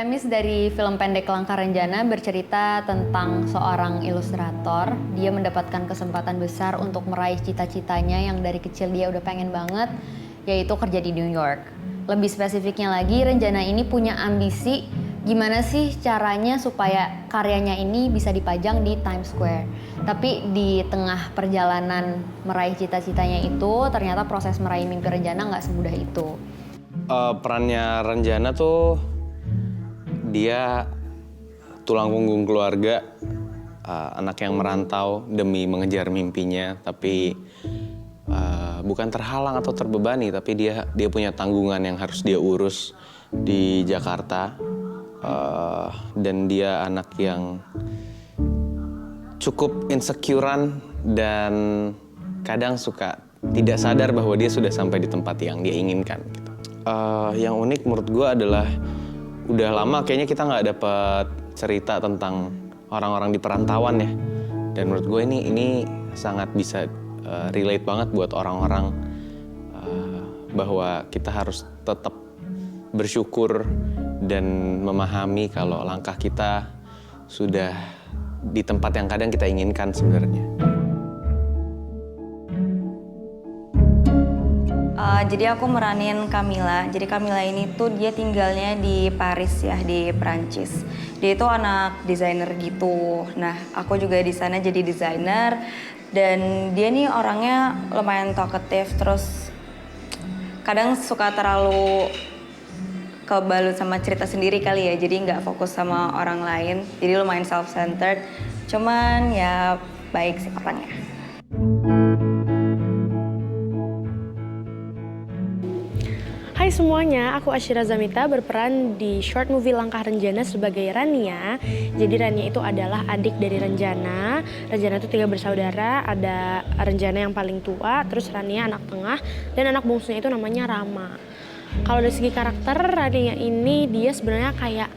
Premis dari film pendek Langkah Renjana bercerita tentang seorang ilustrator. Dia mendapatkan kesempatan besar untuk meraih cita-citanya yang dari kecil dia udah pengen banget, yaitu kerja di New York. Lebih spesifiknya lagi, Renjana ini punya ambisi gimana sih caranya supaya karyanya ini bisa dipajang di Times Square. Tapi di tengah perjalanan meraih cita-citanya itu, ternyata proses meraih mimpi Renjana nggak semudah itu. Perannya Renjana tuh dia tulang punggung keluarga, anak yang merantau demi mengejar mimpinya, tapi bukan terhalang atau terbebani, tapi dia punya tanggungan yang harus dia urus di Jakarta, dan dia anak yang cukup insecurean dan kadang suka tidak sadar bahwa dia sudah sampai di tempat yang dia inginkan. Gitu. Yang unik menurut gue adalah udah lama kayaknya kita nggak dapet cerita tentang orang-orang di perantauan ya. Dan menurut gue ini sangat bisa relate banget buat orang-orang bahwa kita harus tetap bersyukur dan memahami kalau langkah kita sudah di tempat yang kadang kita inginkan sebenarnya. Jadi aku meranin Camilla. Jadi Camilla ini tuh dia tinggalnya di Paris ya, di Prancis. Dia itu anak desainer gitu. Nah, aku juga di sana jadi desainer. Dan dia nih orangnya lumayan talkative, terus kadang suka terlalu kebalut sama cerita sendiri kali ya. Jadi nggak fokus sama orang lain. Jadi lumayan self-centered. Cuman ya baik sikapannya. Hai semuanya, aku Ashira Zamita berperan di short movie Langkah Renjana sebagai Rania. Jadi Rania itu adalah adik dari Renjana. Renjana itu 3 bersaudara, ada Renjana yang paling tua, terus Rania anak tengah, dan anak bungsunya itu namanya Rama. Kalau dari segi karakter, Rania ini dia sebenarnya kayak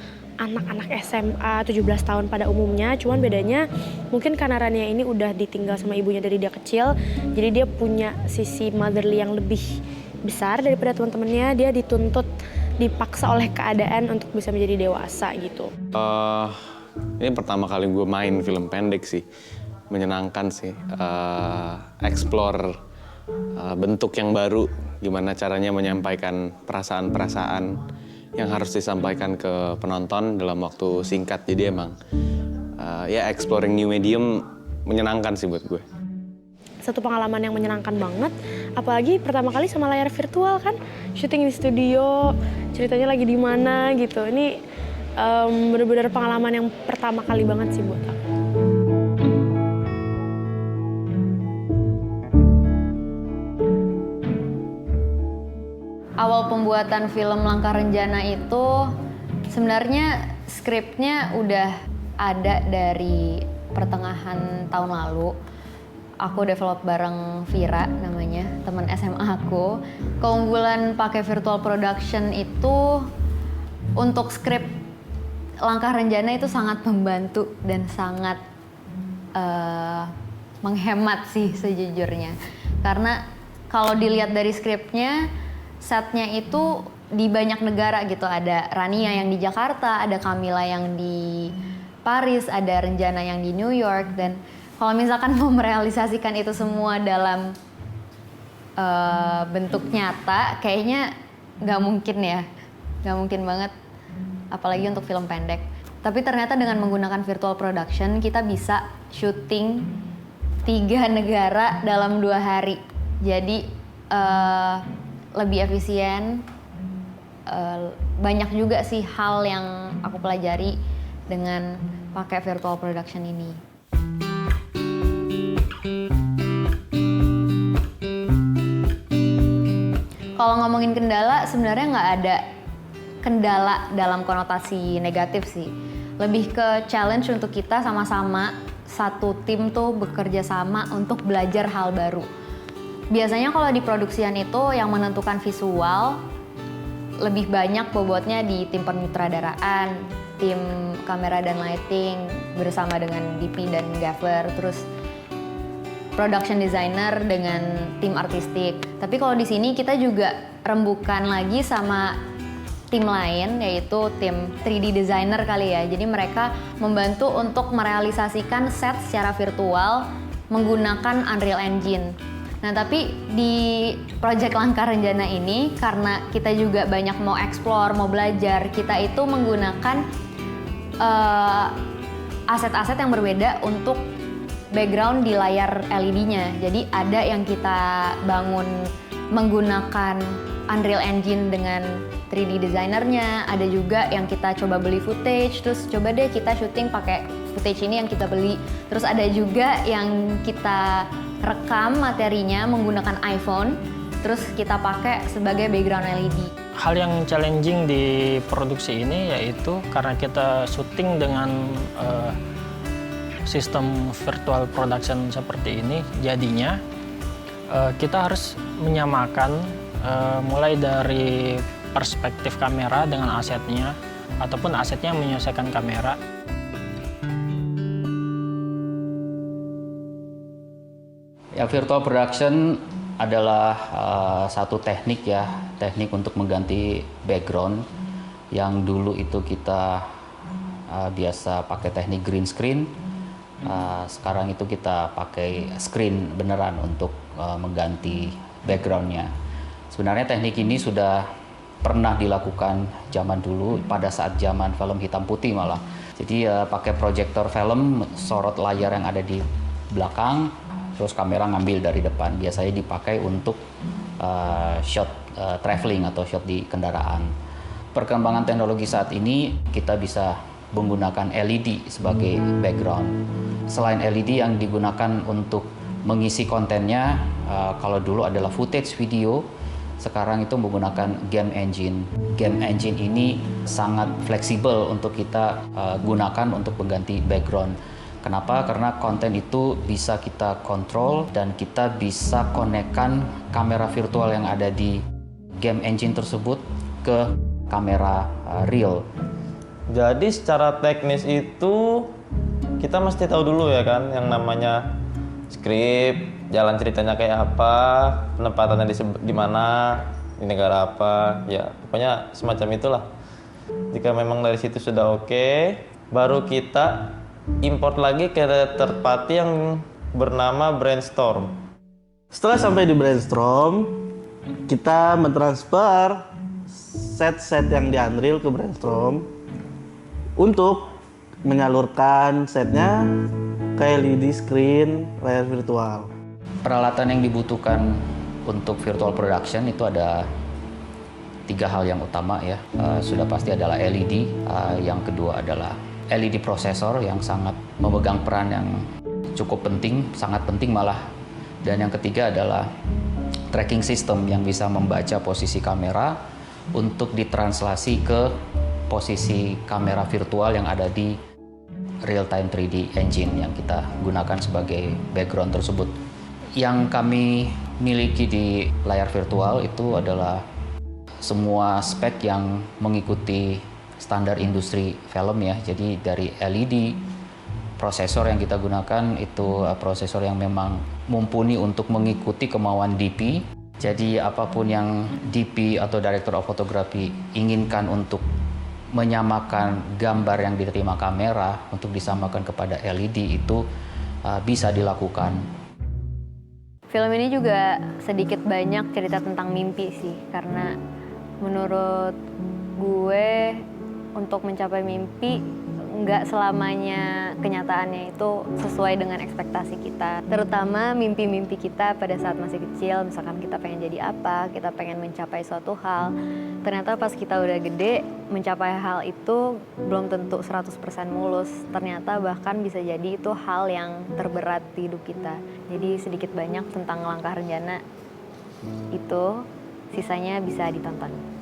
anak-anak SMA 17 tahun pada umumnya, cuman bedanya mungkin karena Rania ini udah ditinggal sama ibunya dari dia kecil, jadi dia punya sisi motherly yang lebih besar daripada teman-temannya. Dia dituntut, dipaksa oleh keadaan untuk bisa menjadi dewasa gitu. Ini pertama kali gue main film pendek sih, menyenangkan sih. Explore bentuk yang baru, gimana caranya menyampaikan perasaan-perasaan yang harus disampaikan ke penonton dalam waktu singkat. Jadi emang ya exploring new medium menyenangkan sih buat gue. Satu pengalaman yang menyenangkan banget, apalagi pertama kali sama layar virtual kan, syuting di studio, ceritanya lagi di mana gitu. Ini benar-benar pengalaman yang pertama kali banget sih buat aku. Awal pembuatan film Langkah Renjana itu sebenarnya skripnya udah ada dari pertengahan tahun lalu. Aku develop bareng Vira namanya, teman SMA aku. Keunggulan pakai virtual production itu untuk skrip Langkah Renjana itu sangat membantu dan sangat menghemat sih sejujurnya. Karena kalau dilihat dari skripnya, setnya itu di banyak negara gitu. Ada Rania yang di Jakarta, ada Camilla yang di Paris, ada Renjana yang di New York. Dan kalau misalkan mau merealisasikan itu semua dalam bentuk nyata, kayaknya nggak mungkin ya, nggak mungkin banget, apalagi untuk film pendek. Tapi ternyata dengan menggunakan virtual production, kita bisa syuting 3 negara dalam 2 hari. Jadi lebih efisien, banyak juga sih hal yang aku pelajari dengan pakai virtual production ini. Kalau ngomongin kendala, sebenarnya nggak ada kendala dalam konotasi negatif sih. Lebih ke challenge untuk kita sama-sama satu tim tuh bekerja sama untuk belajar hal baru. Biasanya kalau di produksian itu yang menentukan visual lebih banyak bobotnya di tim penyutradaraan, tim kamera dan lighting bersama dengan DP dan gaffer, terus production designer dengan tim artistik. Tapi kalau di sini kita juga rembukan lagi sama tim lain, yaitu tim 3D designer kali ya. Jadi mereka membantu untuk merealisasikan set secara virtual menggunakan Unreal Engine. Nah, tapi di Project Langkah Renjana ini, karena kita juga banyak mau explore, mau belajar, kita itu menggunakan aset-aset yang berbeda untuk background di layar LED-nya. Jadi ada yang kita bangun menggunakan Unreal Engine dengan 3D designernya, ada juga yang kita coba beli footage, terus coba deh kita syuting pakai footage ini yang kita beli. Terus ada juga yang kita rekam materinya menggunakan iPhone, terus kita pakai sebagai background LED. Hal yang challenging di produksi ini yaitu karena kita syuting dengan sistem virtual production seperti ini, jadinya kita harus menyamakan mulai dari perspektif kamera dengan asetnya, ataupun asetnya menyesuaikan kamera. Ya, virtual production adalah satu teknik ya, teknik untuk mengganti background yang dulu itu kita biasa pakai teknik green screen. Sekarang itu kita pakai screen beneran untuk mengganti backgroundnya. Sebenarnya teknik ini sudah pernah dilakukan zaman dulu pada saat zaman film hitam putih malah. Jadi pakai proyektor film, sorot layar yang ada di belakang, terus kamera ngambil dari depan. Biasanya dipakai untuk shot traveling atau shot di kendaraan. Perkembangan teknologi saat ini kita bisa menggunakan LED sebagai background. Selain LED yang digunakan untuk mengisi kontennya, kalau dulu adalah footage video, sekarang itu menggunakan game engine. Game engine ini sangat fleksibel untuk kita gunakan untuk mengganti background. Kenapa? Karena konten itu bisa kita kontrol dan kita bisa konekkan kamera virtual yang ada di game engine tersebut ke kamera real. Jadi secara teknis itu kita mesti tahu dulu ya kan yang namanya skrip, jalan ceritanya kayak apa, penempatannya di mana, di negara apa, ya pokoknya semacam itulah. Jika memang dari situ sudah oke, baru kita import lagi ke third party yang bernama Brainstorm. Setelah sampai di Brainstorm, kita mentransfer set-set yang di Unreal ke Brainstorm untuk menyalurkan setnya ke LED screen layar virtual. Peralatan yang dibutuhkan untuk virtual production itu ada 3 hal yang utama ya. Sudah pasti adalah LED, yang kedua adalah LED processor yang sangat memegang peran yang cukup penting, sangat penting malah. Dan yang ketiga adalah tracking system yang bisa membaca posisi kamera untuk ditranslasi ke posisi kamera virtual yang ada di real-time 3D engine yang kita gunakan sebagai background tersebut. Yang kami miliki di layar virtual itu adalah semua spek yang mengikuti standar industri film ya. Jadi dari LED, prosesor yang kita gunakan itu prosesor yang memang mumpuni untuk mengikuti kemauan DP. Jadi apapun yang DP atau Director of Photography inginkan untuk menyamakan gambar yang diterima kamera untuk disamakan kepada LED itu bisa dilakukan. Film ini juga sedikit banyak cerita tentang mimpi sih, karena menurut gue untuk mencapai mimpi nggak selamanya kenyataannya itu sesuai dengan ekspektasi kita. Terutama mimpi-mimpi kita pada saat masih kecil, misalkan kita pengen jadi apa, kita pengen mencapai suatu hal. Ternyata pas kita udah gede, mencapai hal itu belum tentu 100% mulus. Ternyata bahkan bisa jadi itu hal yang terberat di hidup kita. Jadi sedikit banyak tentang Langkah Renjana itu, sisanya bisa ditonton.